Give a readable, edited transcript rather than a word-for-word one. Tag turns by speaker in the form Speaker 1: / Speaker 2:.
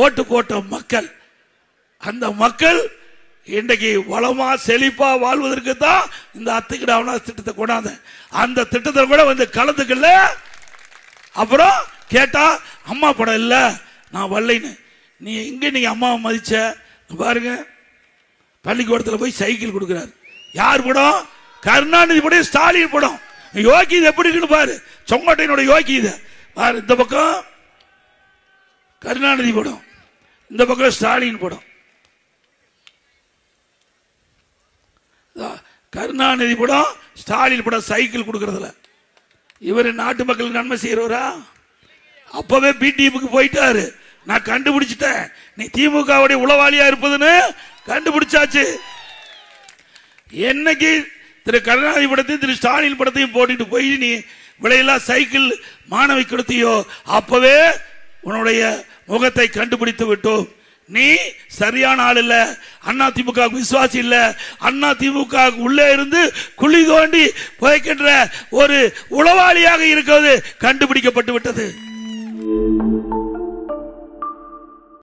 Speaker 1: ஓட்டு போட்ட மக்கள், அந்த மக்கள் இன்றைக்கு வளமா செழிப்பா வாழ்வதற்கு தான் இந்த அத்துக்கிட அவனாஸ் திட்டத்தை கொண்டாந்த. அந்த திட்டத்தை கூட வந்து கலந்துக்கல. அப்புறம் கேட்டா அம்மா படம் இல்ல நான் வரலைன்னு. நீ எங்க நீங்க அம்மாவை மதிச்ச பாருங்க. பள்ளிக்கூடத்தில் போய் சைக்கிள் கொடுக்கிறார். யார் படம்? கருணாநிதி படம், ஸ்டாலின் படம். யோகி இது எப்படி இருக்குன்னு பாரு. செங்கோட்டையனோட யோகி இது பாரு. இந்த பக்கம் கருணாநிதி படம், இந்த பக்கம் ஸ்டாலின் படம். கருணாநிதி படம், ஸ்டாலின் படம் சைக்கிள் கொடுக்கறதுல. இவர் நாட்டு மக்களுக்கு நன்மை செய்யறவரா? அப்பவே பிடிஎம்க்கு போயிட்டாரு. நான் கண்டுபிடிச்சிட்டேன், நீ திமுகவுடைய உளவாளியா இருப்பதுன்னு கண்டுபிடிச்சாச்சு. என்னைக்கு திரு கருணாநிதி படத்தையும் திரு ஸ்டாலின் படத்தையும் போட்டுட்டு போய் நீ விலையில்லா சைக்கிள் மாணவி கொடுத்தியோ, அப்பவே உன்னுடைய முகத்தை கண்டுபிடித்து விட்டோம். நீ சரியான ஆள் இல்ல, அண்ணா திமுக விசுவாசி இல்ல, அண்ணா திமுக உள்ளே இருந்து குழி தோண்டி புதைக்கின்ற ஒரு உளவாளியாக இருக்கிறது கண்டுபிடிக்கப்பட்டு விட்டது.